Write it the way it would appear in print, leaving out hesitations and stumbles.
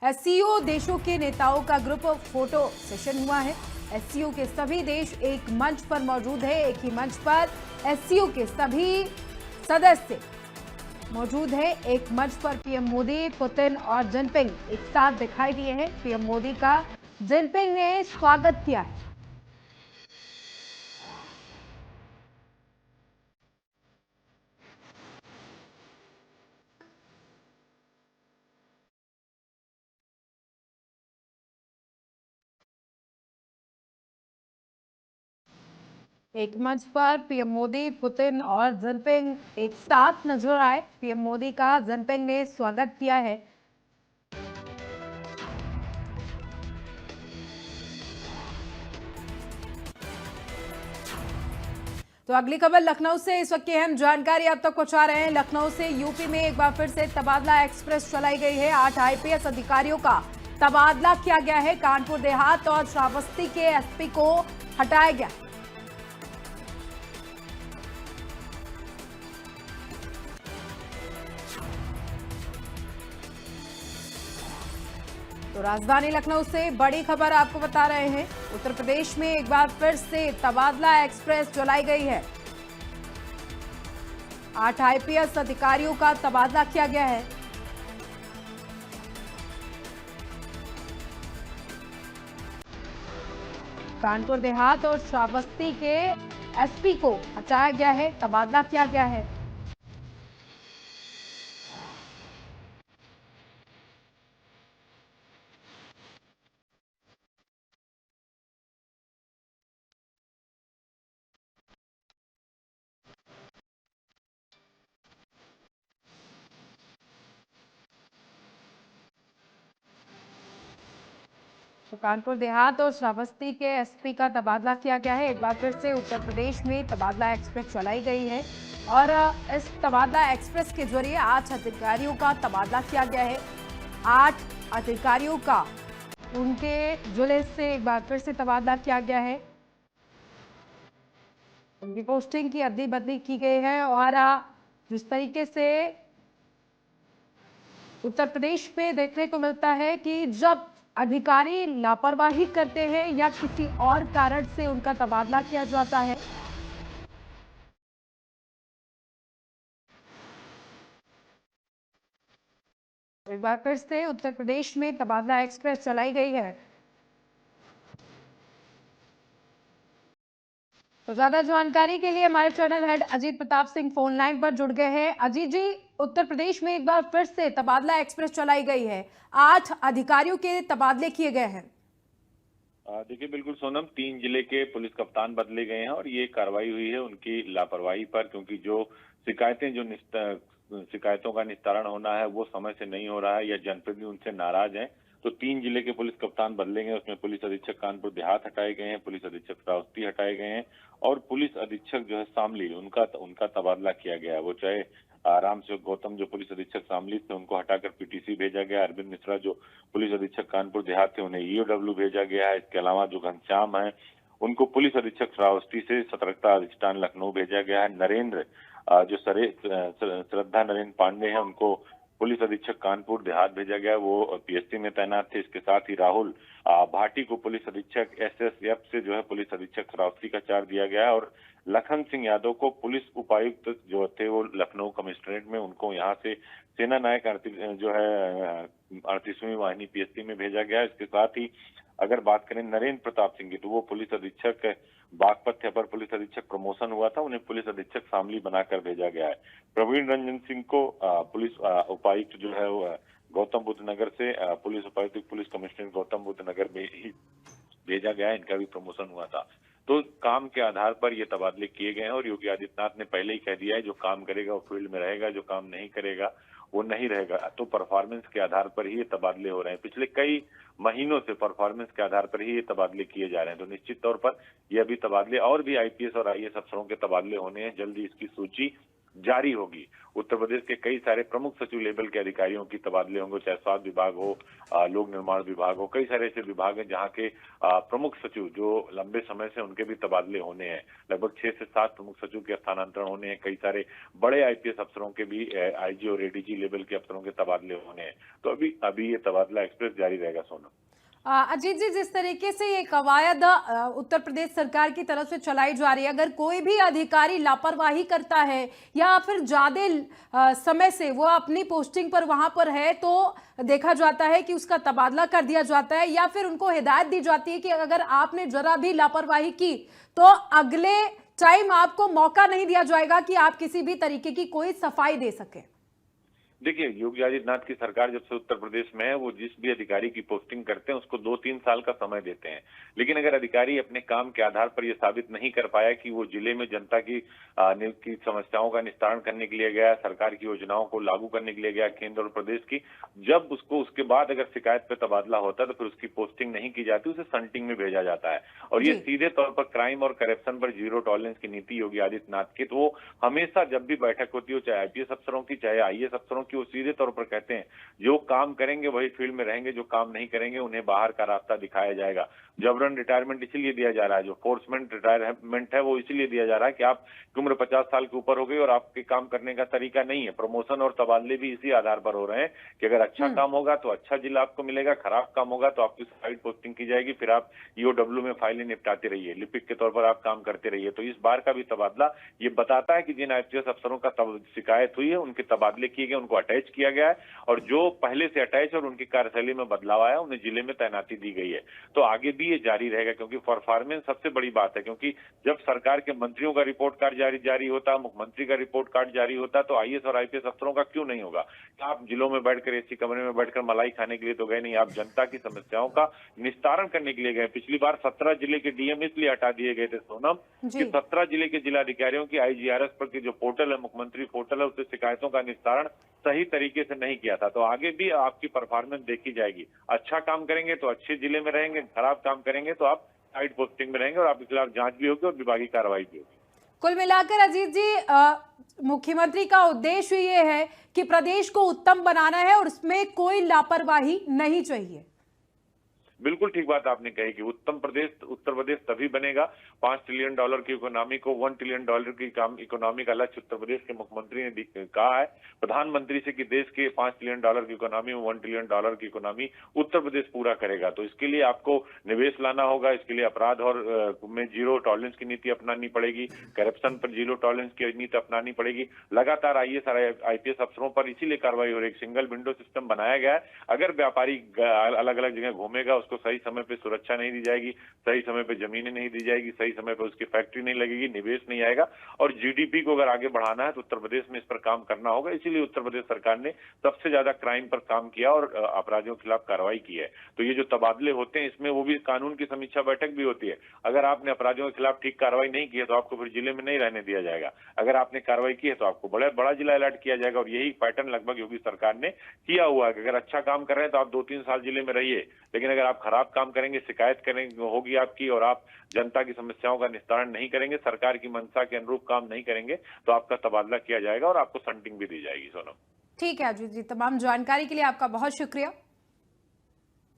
SCO देशों के नेताओं का ग्रुप फोटो सेशन हुआ है। एससीओ के सभी देश एक मंच पर मौजूद है। एक ही मंच पर एससीओ के सभी सदस्य मौजूद है। एक मंच पर पीएम मोदी, पुतिन और जिनपिंग एक साथ दिखाई दिए हैं। पीएम मोदी का जिनपिंग ने स्वागत किया है। एक मंच पर पीएम मोदी, पुतिन और जिनपिंग एक साथ नजर आए। पीएम मोदी का जिनपिंग ने स्वागत किया है। तो अगली खबर लखनऊ से इस वक्त की अहम जानकारी आप तक पहुंचा रहे हैं। लखनऊ से यूपी में एक बार फिर से तबादला एक्सप्रेस चलाई गई है। 8 आईपीएस अधिकारियों का तबादला किया गया है। कानपुर देहात और श्रावस्ती के एसपी को हटाया गया। तो राजधानी लखनऊ से बड़ी खबर आपको बता रहे हैं। उत्तर प्रदेश में एक बार फिर से तबादला एक्सप्रेस चलाई गई है। 8 आईपीएस अधिकारियों का तबादला किया गया है। कानपुर देहात और श्रावस्ती के एसपी को हटाया गया है, तबादला किया गया है। तो कानपुर देहात और श्रावस्ती के एसपी का तबादला किया गया है। एक बार फिर से उत्तर प्रदेश में तबादला एक्सप्रेस चलाई गई है और इस तबादला एक्सप्रेस के जरिए 8 अधिकारियों का तबादला किया गया है। 8 अधिकारियों का उनके जिले से एक बार फिर से तबादला किया गया है। उनकी पोस्टिंग की अदली बदली की गई है और जिस तरीके से उत्तर प्रदेश में देखने को मिलता है कि जब अधिकारी लापरवाही करते हैं या किसी और कारण से उनका तबादला किया जाता है, एक बार फिर से उत्तर प्रदेश में तबादला एक्सप्रेस चलाई गई है। तो ज्यादा जानकारी के लिए हमारे channel head Ajit Pratap Singh phone line पर जुड़ गए हैं। अजीत जी, उत्तर प्रदेश में एक बार फिर से तबादला एक्सप्रेस चलाई गई है। 8 अधिकारियों के तबादले किए गए हैं। देखिए, बिल्कुल सोनम, 3 जिले के पुलिस कप्तान बदले गए हैं और ये कार्रवाई हुई है उनकी लापरवाही पर, क्योंकि जो शिकायतों का निस्तारण होना है वो समय से नहीं हो रहा है या जनप्रतिनिधि उनसे नाराज हैं। तो 3 जिले के पुलिस कप्तान बदले गए। उसमें पुलिस अधीक्षक कानपुर देहात हटाए गए हैं, पुलिस अधीक्षक श्रावस्ती हटाए गए हैं और पुलिस अधीक्षक जो है शामली, उनका तबादला किया गया है। वो चाहे आराम से गौतम जो पुलिस अधीक्षक शामली थे उनको हटाकर पीटीसी भेजा गया। अरविंद मिश्रा जो पुलिस अधीक्षक कानपुर देहात थे उन्हें ईओडब्ल्यू भेजा गया है। इसके अलावा जो घनश्याम है उनको पुलिस अधीक्षक श्रावस्ती से सतर्कता अधिष्ठान लखनऊ भेजा गया है। नरेंद्र जो श्रद्धा नरेंद्र पांडे हैं उनको पुलिस अधीक्षक कानपुर देहात भेजा गया, वो पीएससी में तैनात थे। इसके साथ ही राहुल भाटी को पुलिस अधीक्षक एसएसएफ से जो है पुलिस अधीक्षक श्रावस्ती का चार्ज दिया गया है और लखन सिंह यादव को पुलिस उपायुक्त जो थे वो लखनऊ कमिश्नरेट में, उनको यहाँ से सेना नायक जो है 38वीं वाहिनी पीएससी में भेजा गया है। इसके साथ ही अगर बात करें नरेंद्र प्रताप सिंह की, तो वो पुलिस अधीक्षक बागपत थे, पर पुलिस अधीक्षक प्रमोशन हुआ था, उन्हें पुलिस अधीक्षक शामली बनाकर भेजा गया है। प्रवीण रंजन सिंह को पुलिस उपायुक्त जो है गौतम बुद्ध नगर से पुलिस उपायुक्त पुलिस कमिश्नर गौतम बुद्ध नगर में ही भेजा गया है। इनका भी प्रमोशन हुआ था। तो काम के आधार पर ये तबादले किए गए हैं और योगी आदित्यनाथ ने पहले ही कह दिया है जो काम करेगा वो फील्ड में रहेगा, जो काम नहीं करेगा वो नहीं रहेगा। तो परफॉर्मेंस के आधार पर ही ये तबादले हो रहे हैं। पिछले कई महीनों से परफॉर्मेंस के आधार पर ही ये तबादले किए जा रहे हैं। तो निश्चित तौर पर ये अभी तबादले और भी आईपीएस और आईएएस अफसरों के तबादले होने हैं। जल्दी इसकी सूची जारी होगी। उत्तर प्रदेश के कई सारे प्रमुख सचिव लेवल के अधिकारियों की तबादले होंगे, चाहे स्वास्थ्य विभाग हो, लोक निर्माण विभाग हो, कई सारे ऐसे विभाग हैं जहां के प्रमुख सचिव जो लंबे समय से उनके भी तबादले होने हैं। लगभग 6 से 7 प्रमुख सचिव के स्थानांतरण होने हैं। कई सारे बड़े आईपीएस अफसरों के भी आईजी और एडीजी लेवल के अफसरों के तबादले होने हैं। तो अभी ये तबादला एक्सप्रेस जारी रहेगा सोनम। अजीत जी, जिस तरीके से ये कवायद उत्तर प्रदेश सरकार की तरफ से चलाई जा रही है, अगर कोई भी अधिकारी लापरवाही करता है या फिर ज्यादा समय से वो अपनी पोस्टिंग पर वहां पर है तो देखा जाता है कि उसका तबादला कर दिया जाता है, या फिर उनको हिदायत दी जाती है कि अगर आपने जरा भी लापरवाही की तो अगले टाइम आपको मौका नहीं दिया जाएगा कि आप किसी भी तरीके की कोई सफाई दे सके। देखिए, योगी आदित्यनाथ की सरकार जब से उत्तर प्रदेश में है, वो जिस भी अधिकारी की पोस्टिंग करते हैं उसको 2-3 साल का समय देते हैं। लेकिन अगर अधिकारी अपने काम के आधार पर यह साबित नहीं कर पाया कि वो जिले में जनता की समस्याओं का निस्तारण करने के लिए गया, सरकार की योजनाओं को लागू करने के लिए गया केंद्र और प्रदेश की, जब उसको उसके बाद अगर शिकायत पे तबादला होता है तो फिर उसकी पोस्टिंग नहीं की जाती, उसे संटिंग में भेजा जाता है। और ये सीधे तौर पर क्राइम और करप्शन पर जीरो टॉलरेंस की नीति योगी आदित्यनाथ की। तो वो हमेशा जब भी बैठक होती हो, चाहे आईपीएस अफसरों की, चाहे आईएएस अफसरों की, वो सीधे तौर पर कहते हैं जो काम करेंगे वही फील्ड में रहेंगे, जो काम नहीं करेंगे उन्हें बाहर का रास्ता दिखाया जाएगा। जबरन रिटायरमेंट इसीलिए दिया जा रहा है, जो फोर्समेंट रिटायरमेंट है वो इसीलिए दिया जा रहा है कि आपकी उम्र 50 साल के ऊपर हो गई और आपके काम करने का तरीका नहीं है। प्रमोशन और तबादले भी इसी आधार पर हो रहे हैं कि अगर अच्छा काम होगा तो अच्छा जिला आपको मिलेगा, खराब काम होगा तो आपकी साइड पोस्टिंग की जाएगी, फिर आप ईओडब्ल्यू में फाइलें निपटाते रहिए, लिपिक के तौर पर आप काम करते रहिए। तो इस बार का भी तबादला ये बताता है कि जिन आईपीएस अफसरों का शिकायत हुई है उनके तबादले किए गए, उनको अटैच किया गया है, और जो पहले से अटैच और उनकी कार्यशैली में बदलाव आया उन्हें जिले में तैनाती दी गई है। तो आगे भी ये जारी रहेगा, क्योंकि परफॉर्मेंस सबसे बड़ी बात है। क्योंकि जब सरकार के मंत्रियों का रिपोर्ट कार्ड जारी होता, मुख्यमंत्री का रिपोर्ट कार्ड जारी होता, तो आईएएस और आईपीएस अफसरों का क्यों नहीं होगा? आप जिलों में बैठकर एसी कमरे में बैठकर मलाई खाने के लिए तो गए नहीं, आप जनता की समस्याओं का निस्तारण करने के लिए गए। पिछली बार 17 जिले के डीएम इसलिए हटा दिए गए थे सोनम कि 17 जिले के जिलाधिकारियों की आईजीआरएस पर की जो पोर्टल है, मुख्यमंत्री पोर्टल है, उससे शिकायतों का निस्तारण सही तरीके से नहीं किया था। तो आगे भी आपकी परफॉर्मेंस देखी जाएगी। अच्छा काम करेंगे तो अच्छे जिले में रहेंगे, खराब काम करेंगे तो आप साइड पोस्टिंग में रहेंगे और आपके खिलाफ जांच भी होगी और विभागीय कार्रवाई भी होगी। कुल मिलाकर अजीत जी, मुख्यमंत्री का उद्देश्य ये है कि प्रदेश को उत्तम बनाना है और उसमें कोई लापरवाही नहीं चाहिए। बिल्कुल ठीक बात आपने कही कि उत्तर प्रदेश तभी बनेगा। $5 ट्रिलियन की इकोनॉमी को $1 ट्रिलियन की इकोनॉमी का लक्ष्य उत्तर प्रदेश के मुख्यमंत्री ने कहा है प्रधानमंत्री से कि देश के $5 ट्रिलियन की इकोनॉमी में $1 ट्रिलियन की इकोनॉमी उत्तर प्रदेश पूरा करेगा। तो इसके लिए आपको निवेश लाना होगा, इसके लिए अपराध और में जीरो टॉलरेंस की नीति अपनानी पड़ेगी, करप्शन पर जीरो टॉलरेंस की नीति अपनानी पड़ेगी। लगातार आईएएस और आईपीएस अफसरों पर इसीलिए कार्रवाई हो रही है। सिंगल विंडो सिस्टम बनाया गया है। अगर व्यापारी अलग अलग जगह घूमेगा, उसको सही समय पे सुरक्षा नहीं दी जाएगी, सही समय पे जमीनें नहीं दी जाएगी, सही समय पे उसकी फैक्ट्री नहीं लगेगी, निवेश नहीं आएगा, और जीडीपी को अगर आगे बढ़ाना है तो उत्तर प्रदेश में इस पर काम करना होगा। इसीलिए उत्तर प्रदेश सरकार ने सबसे ज्यादा क्राइम पर काम किया और अपराधियों के खिलाफ कार्रवाई की है। तो ये जो तबादले होते हैं इसमें वो भी कानून की समीक्षा बैठक भी होती है। अगर आपने अपराधियों के खिलाफ ठीक कार्रवाई नहीं की है तो आपको फिर जिले में नहीं रहने दिया जाएगा। अगर आपने कार्रवाई की है तो आपको बड़ा जिला अलर्ट किया जाएगा। और यही पैटर्न लगभग योगी सरकार ने किया हुआ है कि अगर अच्छा काम कर रहे हैं तो आप 2-3 साल जिले में रहिए, लेकिन अगर आप खराब काम करेंगे, शिकायत करेंगे होगी आपकी और आप जनता की समस्याओं का निस्तारण नहीं करेंगे, सरकार की मंशा के अनुरूप काम नहीं करेंगे, तो आपका तबादला किया जाएगा और आपको संटिंग भी दी जाएगी। सोनम, ठीक है अजीत जी, तमाम जानकारी के लिए आपका बहुत शुक्रिया।